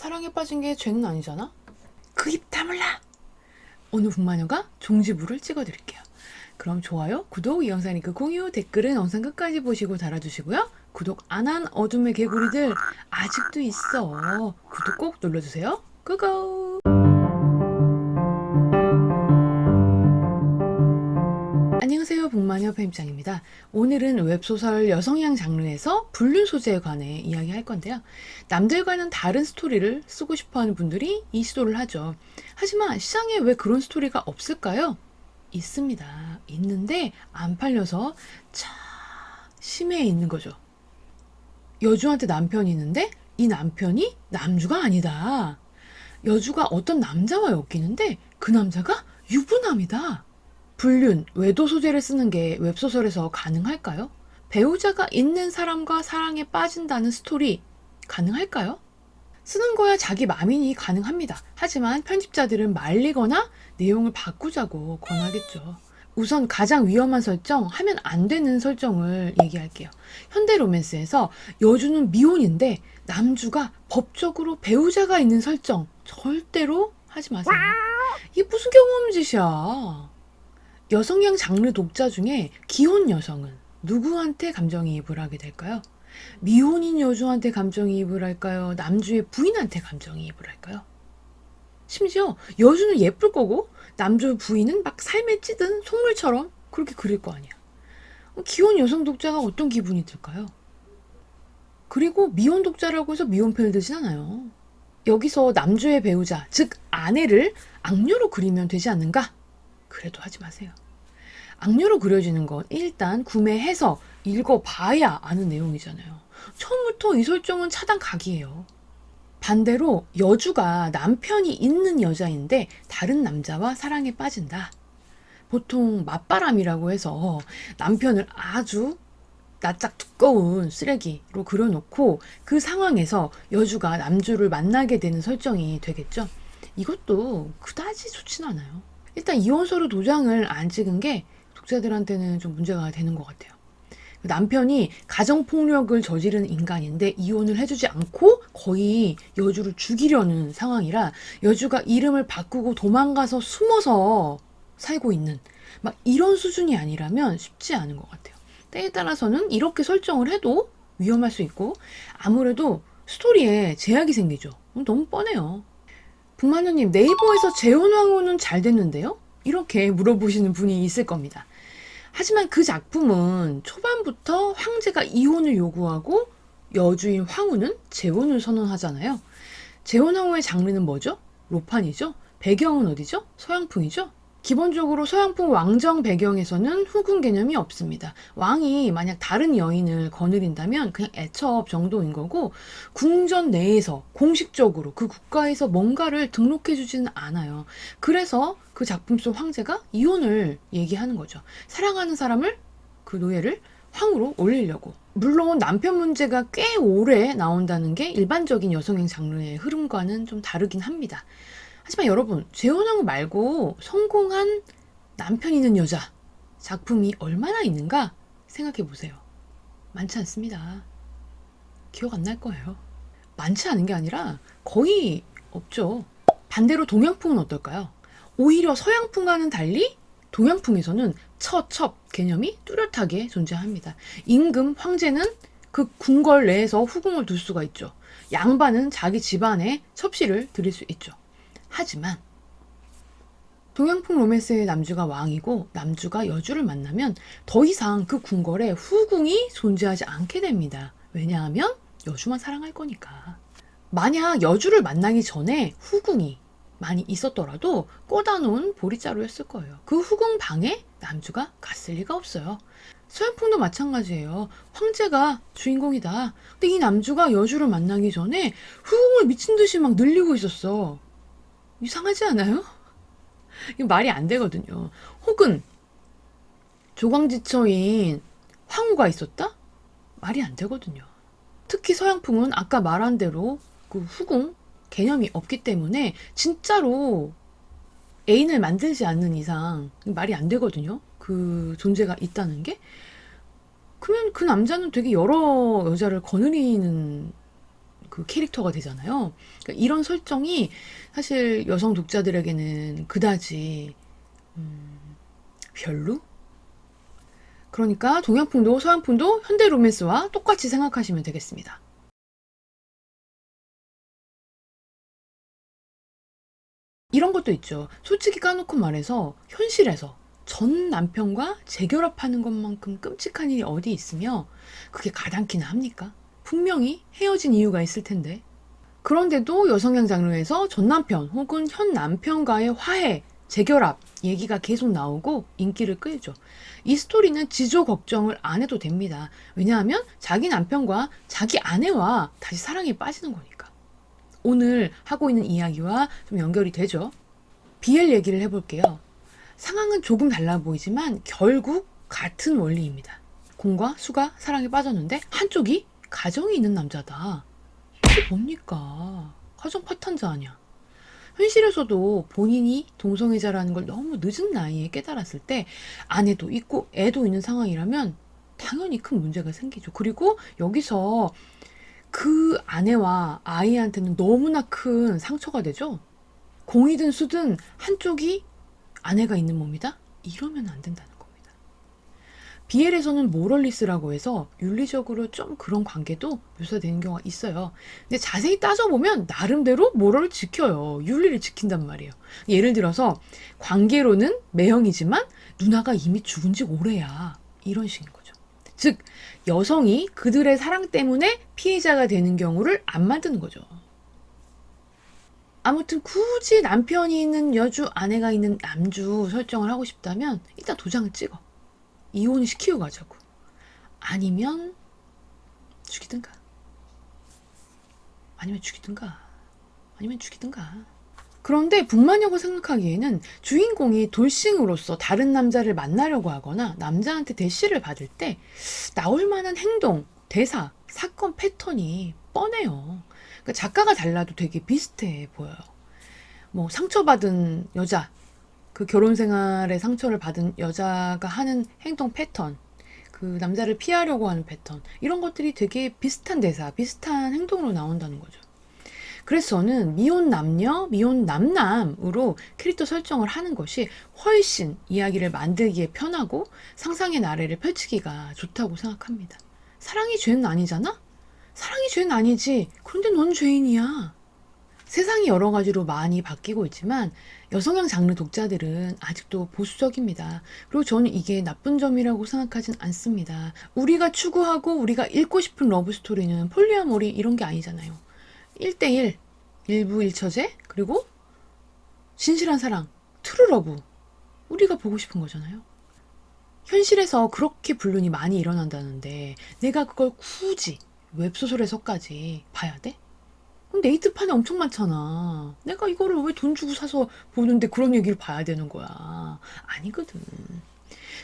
사랑에 빠진 게 죄는 아니잖아? 그 입 다물라! 오늘 북마녀가 종지부를 찍어드릴게요. 그럼 좋아요, 구독, 이 영상 링크 공유, 댓글은 영상 끝까지 보시고 달아주시고요. 구독 안 한 어둠의 개구리들 아직도 있어. 구독 꼭 눌러주세요. 고고! 안녕하세요, 북마녀 편집장입니다. 오늘은 웹소설 여성향 장르에서 불륜 소재에 관해 이야기할 건데요. 남들과는 다른 스토리를 쓰고 싶어하는 분들이 이 시도를 하죠. 하지만 시장에 왜 그런 스토리가 없을까요? 있습니다. 있는데 안 팔려서 참 심해에 있는 거죠. 여주한테 남편이 있는데 이 남편이 남주가 아니다. 여주가 어떤 남자와 엮이는데 그 남자가 유부남이다. 불륜, 외도 소재를 쓰는 게 웹소설에서 가능할까요? 배우자가 있는 사람과 사랑에 빠진다는 스토리 가능할까요? 쓰는 거야 자기 맘이니 가능합니다. 하지만 편집자들은 말리거나 내용을 바꾸자고 권하겠죠. 우선 가장 위험한 설정, 하면 안 되는 설정을 얘기할게요. 현대 로맨스에서 여주는 미혼인데 남주가 법적으로 배우자가 있는 설정 절대로 하지 마세요. 이게 무슨 경험 짓이야. 여성향 장르 독자 중에 기혼 여성은 누구한테 감정이입을 하게 될까요? 미혼인 여주한테 감정이입을 할까요? 남주의 부인한테 감정이입을 할까요? 심지어 여주는 예쁠 거고 남주 부인은 막 삶에 찌든 속물처럼 그렇게 그릴 거 아니야. 기혼 여성 독자가 어떤 기분이 들까요? 그리고 미혼 독자라고 해서 미혼편을 들진 않아요. 여기서 남주의 배우자, 즉 아내를 악녀로 그리면 되지 않는가? 그래도 하지 마세요. 악녀로 그려지는 건 일단 구매해서 읽어봐야 아는 내용이잖아요. 처음부터 이 설정은 차단 각이에요. 반대로 여주가 남편이 있는 여자인데 다른 남자와 사랑에 빠진다. 보통 맞바람이라고 해서 남편을 아주 낯짝 두꺼운 쓰레기로 그려놓고 그 상황에서 여주가 남주를 만나게 되는 설정이 되겠죠. 이것도 그다지 좋진 않아요. 일단 이혼서류 도장을 안 찍은 게 독자들한테는 좀 문제가 되는 것 같아요. 남편이 가정폭력을 저지른 인간인데 이혼을 해주지 않고 거의 여주를 죽이려는 상황이라 여주가 이름을 바꾸고 도망가서 숨어서 살고 있는 막 이런 수준이 아니라면 쉽지 않은 것 같아요. 때에 따라서는 이렇게 설정을 해도 위험할 수 있고 아무래도 스토리에 제약이 생기죠. 너무 뻔해요. 북마녀님, 네이버에서 재혼왕후는 잘 됐는데요? 이렇게 물어보시는 분이 있을 겁니다. 하지만 그 작품은 초반부터 황제가 이혼을 요구하고 여주인 황후는 재혼을 선언하잖아요. 재혼왕후의 장르는 뭐죠? 로판이죠? 배경은 어디죠? 서양풍이죠? 기본적으로 서양풍 왕정 배경에서는 후궁 개념이 없습니다. 왕이 만약 다른 여인을 거느린다면 그냥 애첩 정도인 거고 궁전 내에서 공식적으로 그 국가에서 뭔가를 등록해주지는 않아요. 그래서 그 작품 속 황제가 이혼을 얘기하는 거죠. 사랑하는 사람을, 그 노예를 황후로 올리려고. 물론 남편 문제가 꽤 오래 나온다는 게 일반적인 여성행 장르의 흐름과는 좀 다르긴 합니다. 하지만 여러분, 재혼왕후 말고 성공한 남편 있는 여자 작품이 얼마나 있는가 생각해 보세요. 많지 않습니다. 기억 안 날 거예요. 많지 않은 게 아니라 거의 없죠. 반대로 동양풍은 어떨까요? 오히려 서양풍과는 달리 동양풍에서는 처첩 개념이 뚜렷하게 존재합니다. 임금, 황제는 그 궁궐 내에서 후궁을 둘 수가 있죠. 양반은 자기 집안에 첩시를 들일 수 있죠. 하지만 동양풍 로맨스의 남주가 왕이고 남주가 여주를 만나면 더 이상 그 궁궐에 후궁이 존재하지 않게 됩니다. 왜냐하면 여주만 사랑할 거니까. 만약 여주를 만나기 전에 후궁이 많이 있었더라도 꽂아놓은 보리자루였을 거예요. 그 후궁 방에 남주가 갔을 리가 없어요. 서양풍도 마찬가지예요. 황제가 주인공이다. 근데 이 남주가 여주를 만나기 전에 후궁을 미친 듯이 막 늘리고 있었어. 이상하지 않아요? 이거 말이 안 되거든요. 혹은 조광지처인 황후가 있었다? 말이 안 되거든요. 특히 서양풍은 아까 말한 대로 그 후궁 개념이 없기 때문에 진짜로 애인을 만들지 않는 이상 말이 안 되거든요. 그 존재가 있다는 게. 그러면 그 남자는 되게 여러 여자를 거느리는 그 캐릭터가 되잖아요. 그러니까 이런 설정이 사실 여성 독자들에게는 그다지 별로? 그러니까 동양풍도 서양풍도 현대 로맨스와 똑같이 생각하시면 되겠습니다. 이런 것도 있죠. 솔직히 까놓고 말해서 현실에서 전 남편과 재결합하는 것만큼 끔찍한 일이 어디 있으며 그게 가당키나 합니까? 분명히 헤어진 이유가 있을 텐데. 그런데도 여성향 장르에서 전 남편 혹은 현 남편과의 화해, 재결합 얘기가 계속 나오고 인기를 끌죠. 이 스토리는 지조 걱정을 안 해도 됩니다. 왜냐하면 자기 남편과 자기 아내와 다시 사랑에 빠지는 거니까. 오늘 하고 있는 이야기와 좀 연결이 되죠. BL 얘기를 해볼게요. 상황은 조금 달라 보이지만 결국 같은 원리입니다. 공과 수가 사랑에 빠졌는데 한쪽이 가정이 있는 남자다. 이게 뭡니까? 가정 파탄자 아니야. 현실에서도 본인이 동성애자라는 걸 너무 늦은 나이에 깨달았을 때 아내도 있고 애도 있는 상황이라면 당연히 큰 문제가 생기죠. 그리고 여기서 그 아내와 아이한테는 너무나 큰 상처가 되죠. 공이든 수든 한쪽이 아내가 있는 몸이다? 이러면 안 된다는 겁니다. BL에서는 모럴리스라고 해서 윤리적으로 좀 그런 관계도 묘사되는 경우가 있어요. 근데 자세히 따져보면 나름대로 모럴을 지켜요. 윤리를 지킨단 말이에요. 예를 들어서 관계로는 매형이지만 누나가 이미 죽은 지 오래야. 이런 식인 거죠. 즉 여성이 그들의 사랑 때문에 피해자가 되는 경우를 안 만드는 거죠. 아무튼 굳이 남편이 있는 여주, 아내가 있는 남주 설정을 하고 싶다면 일단 도장을 찍어. 이혼을 시키고 가자고. 아니면 죽이든가. 아니면 죽이든가. 아니면 죽이든가. 그런데 북마녀가 생각하기에는 주인공이 돌싱으로서 다른 남자를 만나려고 하거나 남자한테 대시를 받을 때 나올 만한 행동, 대사, 사건 패턴이 뻔해요. 그러니까 작가가 달라도 되게 비슷해 보여요. 뭐 상처받은 여자, 그 결혼 생활에 상처를 받은 여자가 하는 행동 패턴, 그 남자를 피하려고 하는 패턴, 이런 것들이 되게 비슷한 대사, 비슷한 행동으로 나온다는 거죠. 그래서 저는 미혼 남녀, 미혼 남남으로 캐릭터 설정을 하는 것이 훨씬 이야기를 만들기에 편하고 상상의 나래를 펼치기가 좋다고 생각합니다. 사랑이 죄는 아니잖아? 사랑이 죄는 아니지. 그런데 넌 죄인이야. 세상이 여러 가지로 많이 바뀌고 있지만 여성향 장르 독자들은 아직도 보수적입니다. 그리고 저는 이게 나쁜 점이라고 생각하진 않습니다. 우리가 추구하고 우리가 읽고 싶은 러브스토리는 폴리아모리 이런 게 아니잖아요. 1대1, 일부일처제, 그리고 진실한 사랑, 트루러브. 우리가 보고 싶은 거잖아요. 현실에서 그렇게 불륜이 많이 일어난다는데 내가 그걸 굳이 웹소설에서까지 봐야 돼? 그럼 네이트판이 엄청 많잖아. 내가 이거를 왜 돈 주고 사서 보는데 그런 얘기를 봐야 되는 거야. 아니거든.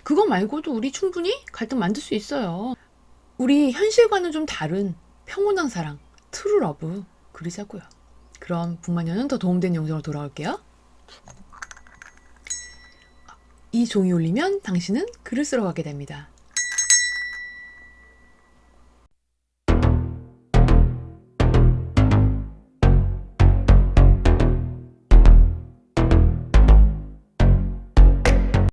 그거 말고도 우리 충분히 갈등 만들 수 있어요. 우리 현실과는 좀 다른 평온한 사랑, 트루러브 그리자고요. 그럼 북마녀는 더 도움된 영상으로 돌아올게요. 이 종이 울리면 당신은 글을 쓰러 가게 됩니다.